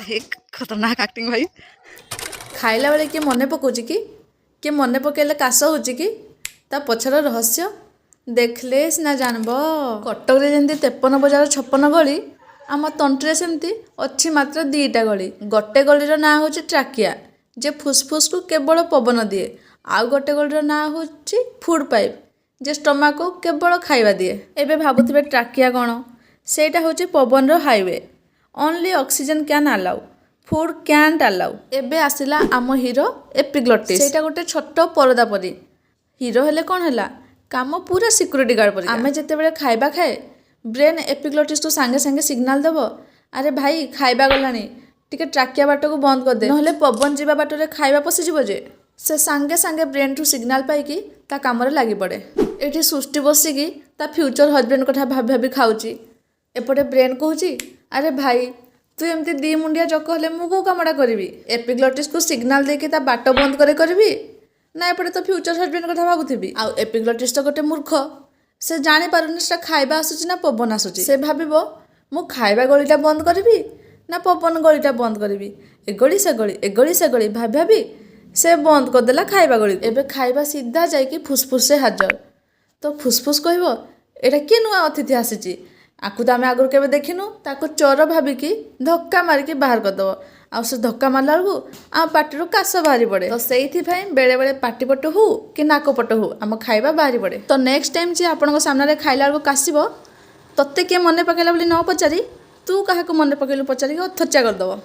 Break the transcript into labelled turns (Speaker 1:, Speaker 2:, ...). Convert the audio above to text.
Speaker 1: देख खतरनाक एक्टिंग भाई।
Speaker 2: खाइला बेले किए मने पकाउछि कि किए मने पकेले काश होछि कि ता पछर रहस्य देखले सिना जानब। कटक रे जेंती 53 बजार 56 गली आम तंट्रे सेमती अच्छी मात्र 2टा गली। गोटे गलीर ना होछि ट्राकिया जे फुसफुस को केवल पवन दिए, आउ गोटे गलीर ना होछि फूड पाइप जे स्टमक को केवल खाइबा दिए। एबे भाबुथिबे ट्राकिया कौन? सेटा होछि पवन रो highway. Only oxygen can allow, food can't allow. एबे आसिला आम हीरो एपिग्लोटिस। सेटा गोटे छोट परदा परी। हीरो हेले कौन हैला? काम पूरा सिक्योरिटी गार्ड परी। आमे जेतेबेले खाइबा खाए ब्रेन एपिग्लोटिस को सांगे सांगे सिग्नाल देव, अरे भाई खाइबा गलानी टिके ट्राकिया बाट को बंद कर दे, नहले पवन जीवा बाटरे खाइबा पशि जीव जे। से सांगे सांगे ब्रेन ठू सिग्नाल पाइकी ता काम रे लागी पड़े। एठी सृष्टि बसिकी ता फ्यूचर हजबैंड कथा भाबी भाबी खाउची। एपटे ब्रेन कहूची अरे भाई तू एमती 2 मुंडिया चक हेले मु को कामटा करिवि। एपिग्लोटिस को सिग्नाल देके ता बाट बंद करे करिवि ना एपटे तो फ्यूचर हजबैंड कथा भाबुथिबि। आ एपिग्लोटिस तो गोटे मूर्ख, से जानी पारुनी से खाइबा आसुची ना पवन आसुची। से भाबिबो मु खाइबा गलीटा बंद करिवि ना पवन गलीटा बंद करिवि। ए गली से गली ए गली से गली भाबी भाबी से बंद कर देला खाइबा गली। एबे खाइबा सीधा जाइकी फुसफुस से हाजर। तो फुसफुस कहबो एटा के नुआ अतिथि आसीची, आकु तो आम आगुरी केबे देखिनु, ताको चोर भाबिकी धक्का मारिकी बाहर करदेव। आ से धक्का मारला बेलू आम पाटिरू काश बाहरी पड़े। तो से बेले बेले पाटी पट हो कि नाक पट हो आम खाइबा बाहरी पड़े। तो नेक्स्ट टाइम जे आपन सामने खाइला बेलू काशिबो तत्ते किए मने पकेला बोली न पचारि तू क्या मन पकेलु पचारिक थचा करदेव।